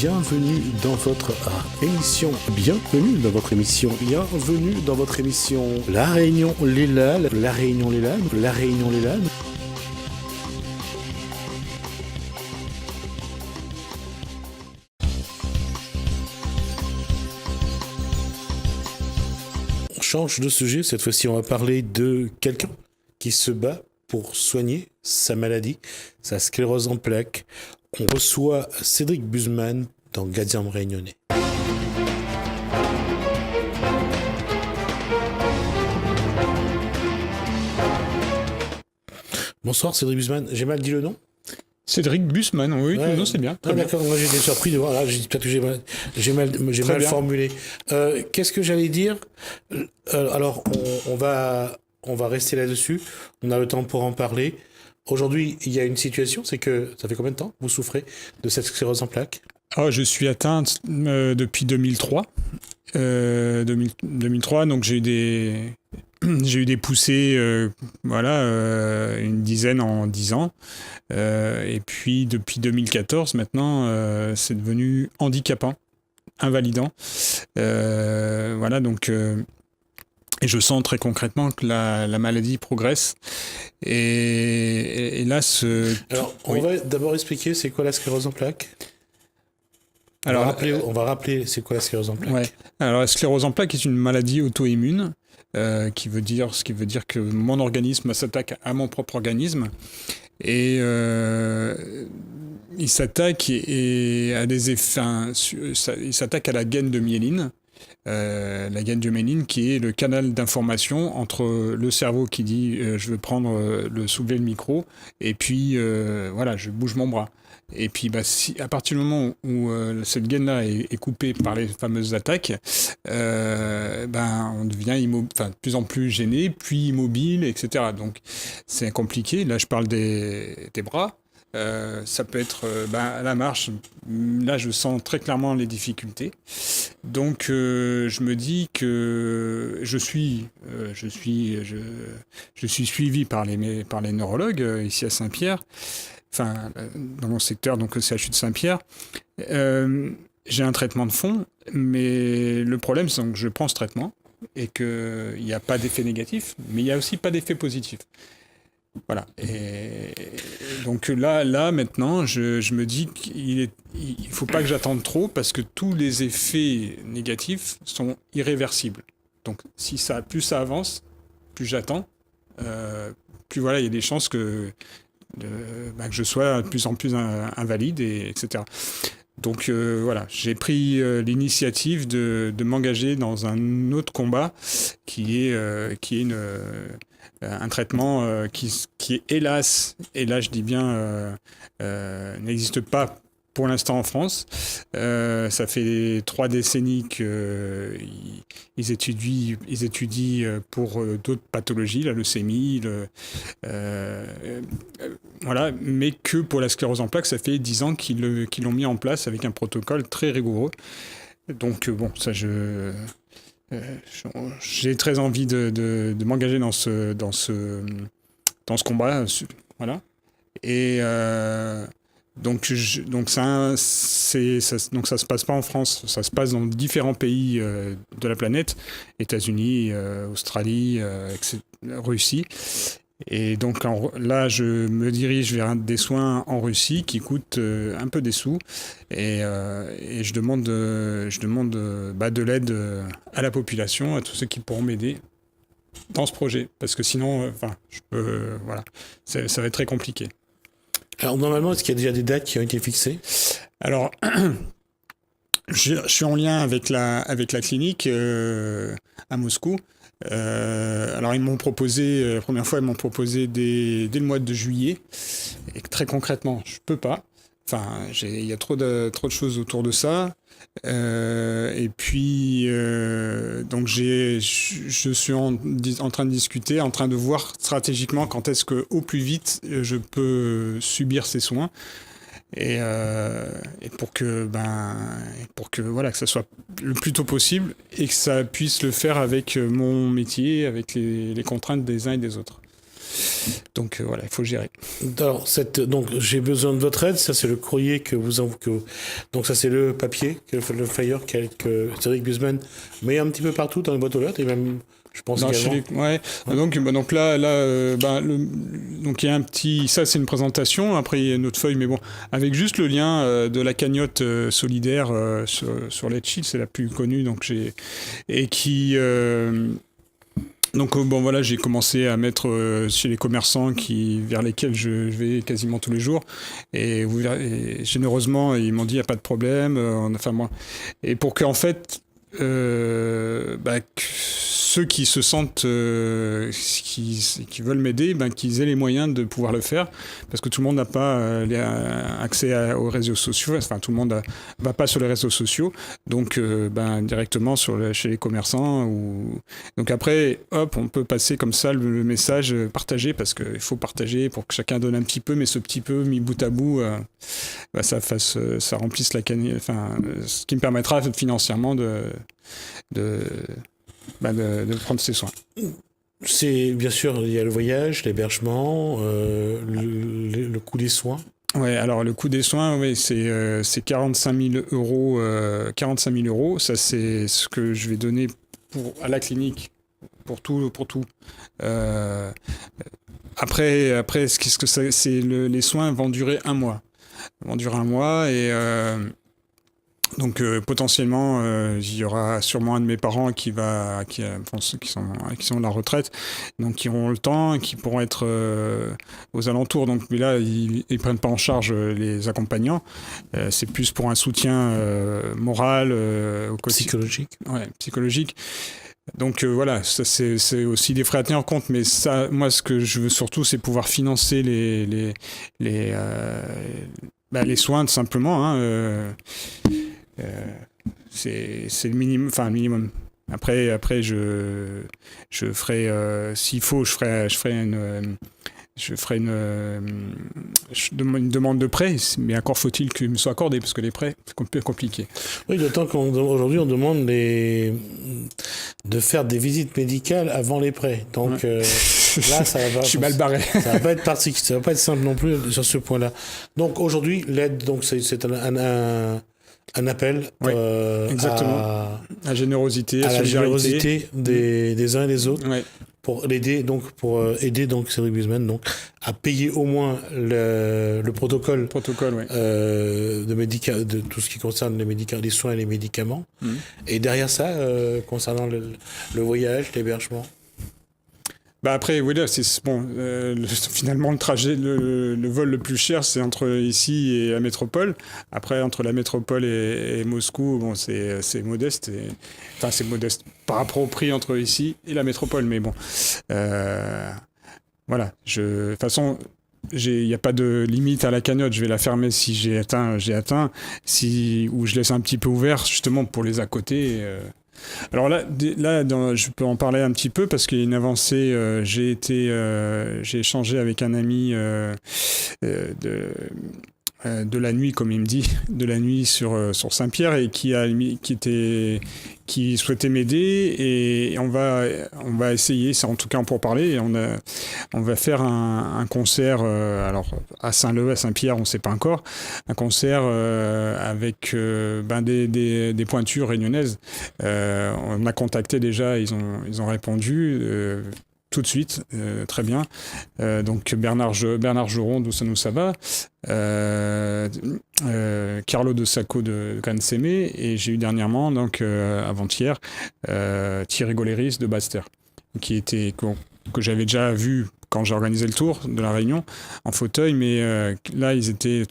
bienvenue dans votre émission. Bienvenue dans votre émission. Bienvenue dans votre émission. La Réunion les Lalles. La Réunion les Lalles. La Réunion les Lalles. On change de sujet. Cette fois-ci, on va parler de quelqu'un qui se bat pour soigner sa maladie, sa sclérose en plaques. On reçoit Cédric Buseman dans Gadiam Réunionnais. Bonsoir Cédric Buseman, j'ai mal dit le nom ? Cédric Buseman, oui, ouais. Non, c'est bien. D'accord, moi j'étais surpris de voir, là, j'ai dit peut-être que j'ai mal formulé. Qu'est-ce que j'allais dire ? Alors, on va rester là-dessus, on a le temps pour en parler. Aujourd'hui, il y a une situation, c'est que ça fait combien de temps vous souffrez de cette sclérose en plaques ? Je suis atteinte depuis 2003. 2003, donc j'ai eu des poussées, une dizaine en 10 ans. Et puis depuis 2014, maintenant, c'est devenu handicapant, invalidant. Et je sens très concrètement que la maladie progresse. Et là, Alors, on va d'abord expliquer c'est quoi la sclérose en plaques. On va rappeler c'est quoi la sclérose en plaques. Ouais. Alors, la sclérose en plaques est une maladie auto-immune, ce qui veut dire que mon organisme s'attaque à mon propre organisme. Et il s'attaque à des effets. Il s'attaque à la gaine de myéline. La gaine de myéline qui est le canal d'information entre le cerveau qui dit je veux soulever le micro et puis je bouge mon bras. Et puis à partir du moment où cette gaine-là est coupée par les fameuses attaques, on devient de plus en plus gêné, puis immobile, etc. Donc c'est compliqué. Là je parle des bras. Ça peut être à la marche. Là, je sens très clairement les difficultés. Donc, je me dis que je suis suivi par les neurologues ici à Saint-Pierre, dans mon secteur, donc le CHU de Saint-Pierre. J'ai un traitement de fond, mais le problème, c'est que je prends ce traitement et qu'il n'y a pas d'effet négatif, mais il n'y a aussi pas d'effet positif. Voilà. Et donc là maintenant, je me dis qu'il faut pas que j'attende trop parce que tous les effets négatifs sont irréversibles. Donc plus ça avance, plus j'attends, plus il y a des chances que je sois de plus en plus invalide, etc. Donc j'ai pris l'initiative de m'engager dans un autre combat qui est un traitement qui est hélas, et là je dis bien, n'existe pas pour l'instant en France. Ça fait 3 décennies qu'ils étudient pour d'autres pathologies, la leucémie, mais que pour la sclérose en plaques, ça fait 10 ans qu'ils l'ont mis en place avec un protocole très rigoureux. Donc j'ai très envie de m'engager dans ce combat, voilà. Et donc ça se passe pas en France, ça se passe dans différents pays de la planète, États-Unis, Australie, Russie. Et donc là, je me dirige vers des soins en Russie qui coûtent un peu des sous, et je demande de l'aide à la population, à tous ceux qui pourront m'aider dans ce projet, parce que sinon, ça va être très compliqué. Alors normalement, est-ce qu'il y a déjà des dates qui ont été fixées ? Alors, je suis en lien avec la clinique à Moscou. Alors ils m'ont proposé, la première fois ils m'ont proposé dès le mois de juillet, et très concrètement je peux pas, il y a trop de choses autour de ça, et puis donc je suis en train de discuter, en train de voir stratégiquement quand est-ce que au plus vite je peux subir ces soins. Et pour que que ça soit le plus tôt possible et que ça puisse le faire avec mon métier, avec les contraintes des uns et des autres. Donc voilà, il faut gérer. Alors, donc j'ai besoin de votre aide. Ça, c'est le courrier donc ça, c'est le papier, le flyer que Cédric Busemann met un petit peu partout dans les boîtes aux lettres et même. Je pense ouais. Donc là, donc il y a un petit, ça c'est une présentation. Après il y a une autre feuille, mais bon, avec juste le lien de la cagnotte solidaire sur Let's, c'est la plus connue, donc donc voilà, j'ai commencé à mettre chez les commerçants vers lesquels je vais quasiment tous les jours, et généreusement ils m'ont dit il y a pas de problème. Et pour qu'en fait ceux qui se sentent qui veulent m'aider, qu'ils aient les moyens de pouvoir le faire, parce que tout le monde n'a pas accès aux réseaux sociaux, enfin tout le monde va pas sur les réseaux sociaux, donc directement chez les commerçants. Donc après, hop, on peut passer comme ça le message partagé, parce qu'il faut partager pour que chacun donne un petit peu, mais ce petit peu mis bout à bout, ça remplisse la cagnotte, ce qui me permettra financièrement de prendre ses soins. C'est bien sûr, il y a le voyage, l'hébergement, le coût des soins. Ouais, alors le coût des soins, oui, c'est 45 000 euros. 45 000 euros, ça c'est ce que je vais donner à la clinique pour tout. Après, qu'est-ce que c'est les soins vont durer un mois. Et donc potentiellement il y aura sûrement un de mes parents qui sont à la retraite, donc qui auront le temps et qui pourront être aux alentours. Donc mais là ils prennent pas en charge les accompagnants, c'est plus pour un soutien moral, psychologique. Ouais, psychologique. Donc voilà, ça c'est aussi des frais à tenir en compte, mais ça, moi ce que je veux surtout, c'est pouvoir financer les soins tout simplement. C'est le minimum. Après je ferai s'il faut, je ferai une demande de prêt, mais encore faut-il qu'il me soit accordé, parce que les prêts, c'est un peu compliqué. Oui, d'autant qu'aujourd'hui, on demande de faire des visites médicales avant les prêts. Donc là, ça va. Je suis mal barré. Ça va pas être simple non plus sur ce point-là. Donc aujourd'hui, l'aide, donc c'est un appel exactement. À la générosité, à la générosité des uns et des autres. Ouais. Pour aider Cédric Busemann à payer au moins le protocole ouais. de tout ce qui concerne les soins et les médicaments. Et derrière ça, concernant le voyage, l'hébergement. Après, voilà, finalement le trajet, le vol le plus cher, c'est entre ici et la métropole. Après, entre la métropole et Moscou, bon, c'est modeste. C'est modeste par rapport au prix entre ici et la métropole. Mais bon, voilà. De toute façon, il n'y a pas de limite à la cagnotte. Je vais la fermer si j'ai atteint. Ou je laisse un petit peu ouvert, justement, pour les à côté. Alors là, je peux en parler un petit peu parce qu'il y a une avancée. J'ai échangé avec un ami de la nuit, comme il me dit, de la nuit sur Saint-Pierre, et qui souhaitait m'aider, et on va essayer, c'est en tout cas pour parler, et on va faire un concert, alors à Saint-Leu, à Saint-Pierre, on ne sait pas encore, un concert avec des pointures réunionnaises. On a contacté déjà, ils ont répondu tout de suite, très bien. Donc Bernard Joron d'Oussanou Saba, Carlo de Sacco de Cannes-Sémé, et j'ai eu dernièrement, donc avant-hier, Thierry Goléris de Basse-Terre, que j'avais déjà vu quand j'ai organisé le tour de la Réunion en fauteuil, mais là ils étaient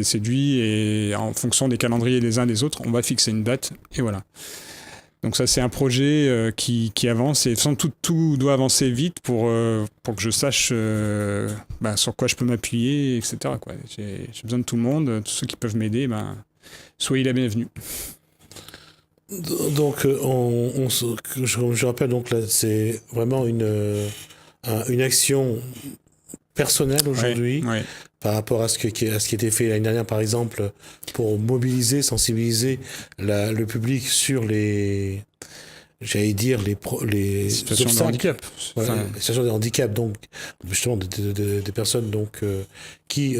séduits, et en fonction des calendriers des uns des autres, on va fixer une date, et voilà. Donc ça, c'est un projet qui avance, et tout doit avancer vite pour que je sache sur quoi je peux m'appuyer, etc. quoi. J'ai besoin de tout le monde, tous ceux qui peuvent m'aider, soyez la bienvenue. Donc, je rappelle, donc là, c'est vraiment une action personnelle aujourd'hui. Ouais. Par rapport à ce qui était fait l'année dernière, par exemple, pour sensibiliser le public sur les j'allais dire, les situations de handicap. Les situations de handicap, donc, justement, des personnes donc, qui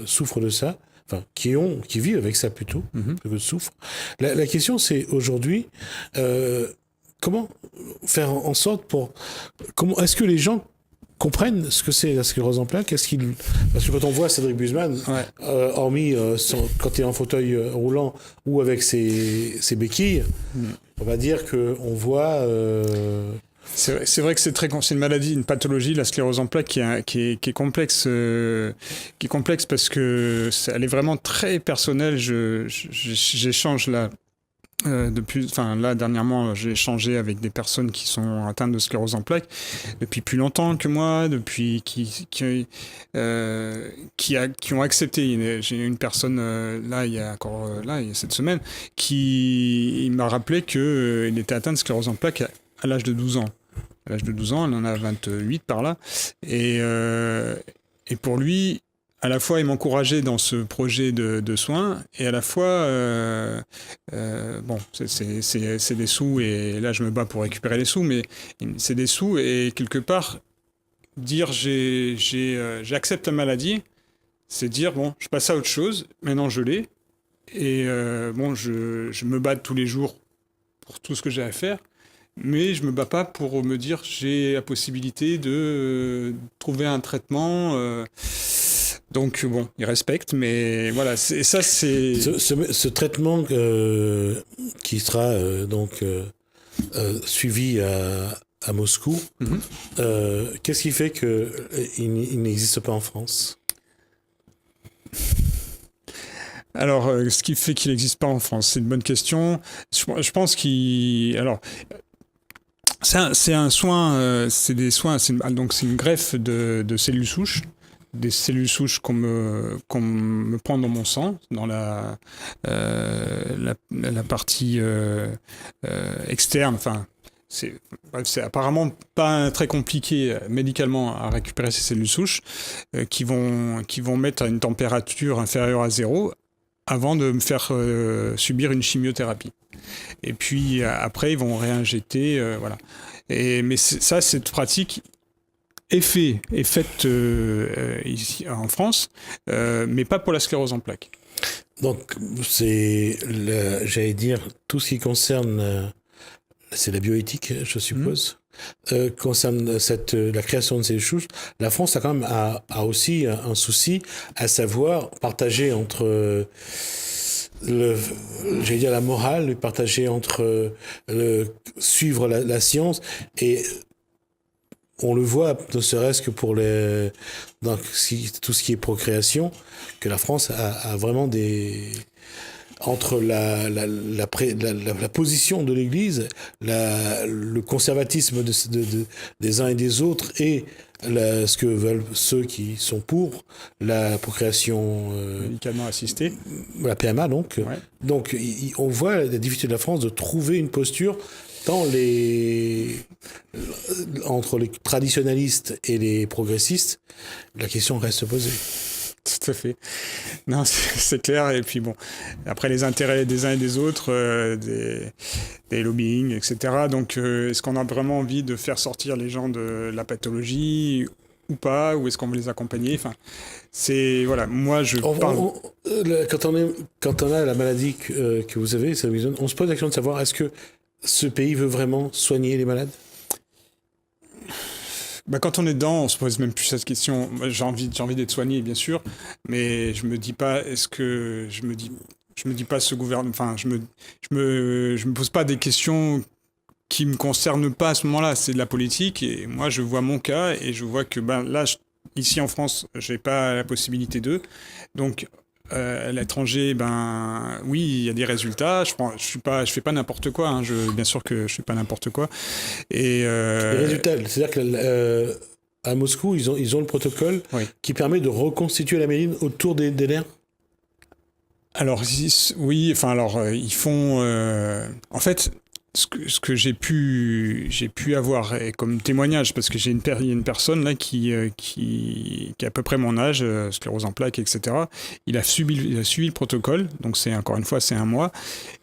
souffrent de ça, enfin, qui vivent avec ça plutôt, que souffrent. La question, c'est aujourd'hui, comment faire en sorte est-ce que les gens comprennent ce que c'est la sclérose en plaques? Parce que quand on voit Cédric Busemann, hormis quand il est en fauteuil roulant ou avec ses béquilles, on va dire qu'on voit... C'est vrai que c'est une maladie, une pathologie, la sclérose en plaques, qui est complexe, parce que elle est vraiment très personnelle. J'échange là. Là, dernièrement, j'ai échangé avec des personnes qui sont atteintes de sclérose en plaques depuis plus longtemps que moi, qui ont accepté. J'ai une personne il y a cette semaine, il m'a rappelé qu'il était atteint de sclérose en plaques à l'âge de 12 ans. À l'âge de 12 ans, elle en a 28 par là. Et pour lui, à la fois, il m'encourageait dans ce projet de soins, et à la fois, c'est des sous, et là, je me bats pour récupérer les sous, mais c'est des sous, et quelque part, dire j'accepte la maladie, c'est dire, bon, je passe à autre chose, maintenant je l'ai, et je me bats tous les jours pour tout ce que j'ai à faire, mais je me bats pas pour me dire j'ai la possibilité de trouver un traitement... Donc bon, ils respectent, mais voilà, c'est... Ce traitement qui sera suivi à Moscou, qu'est-ce qui fait qu'il n'existe pas en France? Alors, ce qui fait qu'il n'existe pas en France, c'est une bonne question. Je pense alors, c'est un soin, c'est des soins, donc c'est une greffe de cellules souches. Des cellules souches qu'on me prend dans mon sang, dans la partie externe. Enfin, c'est apparemment pas très compliqué médicalement à récupérer ces cellules souches qui vont mettre à une température inférieure à 0 avant de me faire subir une chimiothérapie. Et puis après, ils vont réinjecter, voilà. Mais cette pratique est faite ici en France, mais pas pour la sclérose en plaques. Donc, j'allais dire, tout ce qui concerne, c'est la bioéthique, je suppose, concerne la création de ces souches, la France a quand même aussi un souci, à savoir partager entre... j'allais dire la morale, partager entre suivre la science, et on le voit, ne serait-ce que pour tout ce qui est procréation, que la France a vraiment entre la position de l'Église, le conservatisme des uns et des autres, et ce que veulent ceux qui sont pour la procréation médicalement assistée, la PMA donc. Ouais. Donc on voit la difficulté de la France de trouver une posture entre les traditionalistes et les progressistes. La question reste posée. Tout à fait. Non, c'est clair. Et puis bon, après les intérêts des uns et des autres, des lobbying, etc. Donc, est-ce qu'on a vraiment envie de faire sortir les gens de la pathologie ou pas? Ou est-ce qu'on veut les accompagner? Enfin, c'est... Voilà, moi, je parle... Quand on a la maladie que vous avez, on se pose la question de savoir, est-ce que ce pays veut vraiment soigner les malades? Quand on est dedans, on se pose même plus cette question. Moi, j'ai envie d'être soigné, bien sûr, mais je me dis pas, je me dis pas ce gouvernement, enfin, je me pose pas des questions qui me concernent pas à ce moment-là. C'est de la politique, et moi, je vois mon cas, et je vois que, là, ici en France, j'ai pas la possibilité donc, à l'étranger, oui, il y a des résultats. Je fais pas n'importe quoi. Hein. Bien sûr que je fais pas n'importe quoi. Et les résultats, c'est-à-dire que à Moscou, ils ont le protocole qui permet de reconstituer la myéline autour des nerfs. Alors oui, enfin ils font. En fait, ce que j'ai pu avoir comme témoignage, parce que il y a une personne là qui a à peu près mon âge, sclérose en plaques, etc. Il a suivi le protocole, donc encore une fois, c'est 1 mois.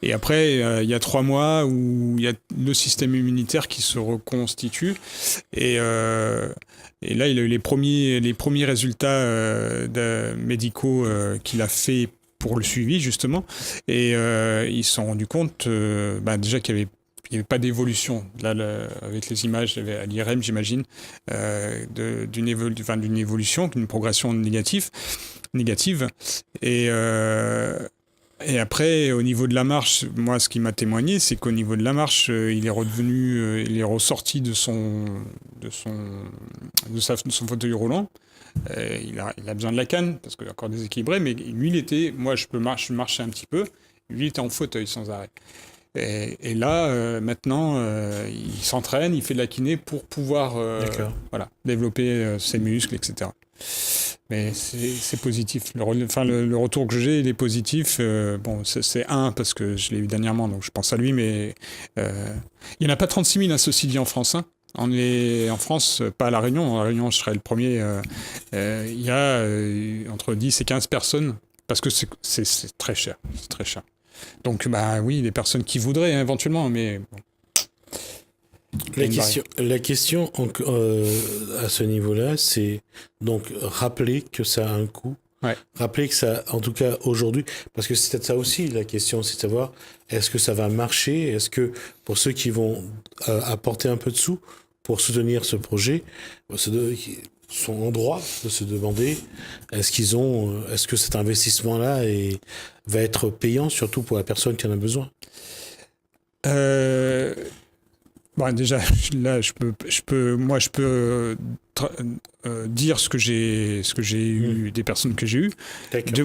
Et après, il y a 3 mois où il y a le système immunitaire qui se reconstitue. Et là, il a eu les premiers résultats médicaux qu'il a fait pour le suivi, justement. Et ils se sont rendus compte déjà qu'il n'y avait pas d'évolution. Là, avec les images à l'IRM, j'imagine, d'une évolution, d'une progression négative. Et après, au niveau de la marche, moi, ce qui m'a témoigné, c'est qu'au niveau de la marche, il est ressorti de son fauteuil roulant. Il a besoin de la canne, parce qu'il est encore déséquilibré, mais lui, moi, je marchais un petit peu, lui, il était en fauteuil sans arrêt. Et là, maintenant, il s'entraîne, il fait de la kiné pour pouvoir développer ses muscles, etc. Mais c'est positif. Le retour que j'ai, il est positif. C'est parce que je l'ai eu dernièrement, donc je pense à lui, mais il n'y en a pas 36 000, ceci dit, en France. Hein. On est en France, pas à La Réunion. À La Réunion, je serais le premier. Il y a entre 10 et 15 personnes, parce que c'est très cher. C'est très cher. Donc, oui, les personnes qui voudraient, éventuellement, mais... Bon. La question à ce niveau-là, c'est donc rappeler que ça a un coût. Ouais. Rappeler que ça, en tout cas aujourd'hui, parce que c'est peut-être ça aussi la question, c'est de savoir est-ce que ça va marcher, est-ce que pour ceux qui vont apporter un peu de sous pour soutenir ce projet, sont en droit de se demander est-ce que cet investissement-là va être payant, surtout pour la personne qui en a besoin. Déjà, là, je peux dire ce que j'ai eu, des personnes que j'ai eues.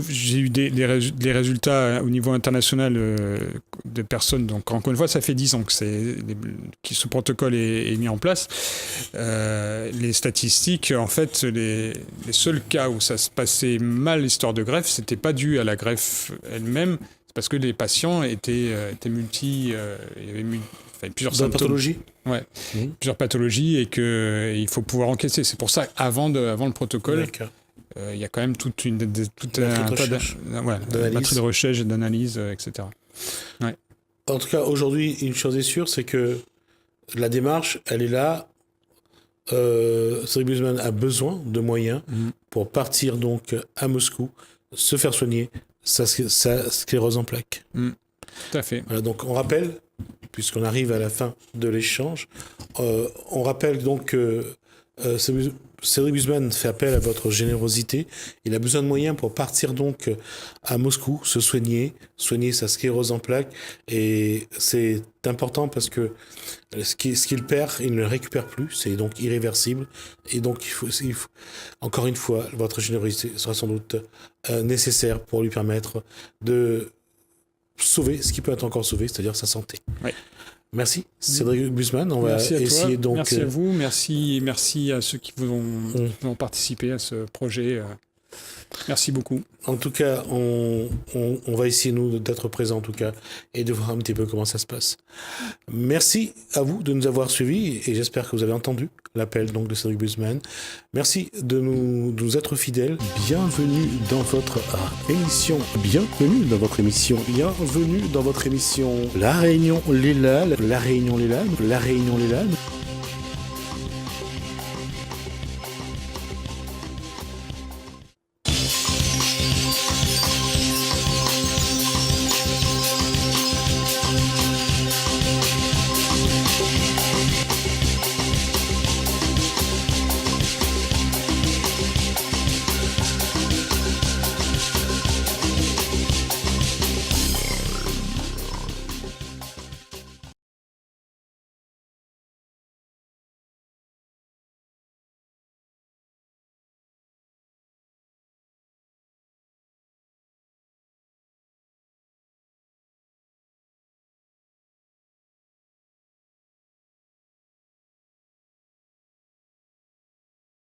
J'ai eu des résultats au niveau international de personnes. Donc, encore une fois, ça fait 10 ans que ce protocole est mis en place. Les statistiques, en fait, les seuls cas où ça se passait mal, l'histoire de greffe, c'était pas dû à la greffe elle-même, c'est parce que les patients étaient il y avait plusieurs symptômes. Pathologies. Ouais, plusieurs pathologies et qu'il faut pouvoir encaisser. C'est pour ça qu'avant le protocole, il y a quand même toute un tas de batterie de recherche et d'analyse, etc. Ouais. En tout cas, aujourd'hui, une chose est sûre, c'est que la démarche, elle est là. Cédric Busemann a besoin de moyens pour partir donc à Moscou, se faire soigner sa sclérose en plaques. Tout à fait. Voilà, donc on rappelle, puisqu'on arrive à la fin de l'échange, on rappelle donc que Cédric Busemann fait appel à votre générosité. Il a besoin de moyens pour partir donc à Moscou, se soigner sa sclérose en plaques. Et c'est important parce que ce qu'il perd, il ne le récupère plus. C'est donc irréversible. Et donc, il faut encore une fois, votre générosité sera sans doute nécessaire pour lui permettre de sauver ce qui peut être encore sauvé, c'est-à-dire sa santé. Oui. Merci, Cédric Busemann. On va essayer donc. Merci à vous, merci à ceux qui vont participer à ce projet. Merci beaucoup. En tout cas, on va essayer, nous, d'être présents, en tout cas, et de voir un petit peu comment ça se passe. Merci à vous de nous avoir suivis, et j'espère que vous avez entendu l'appel donc de Cédric Busemann. Merci de nous être fidèles. Bienvenue dans votre émission. Bienvenue dans votre émission. Bienvenue dans votre émission. La Réunion, les LAL. La Réunion, les LAL. La Réunion, les LAL.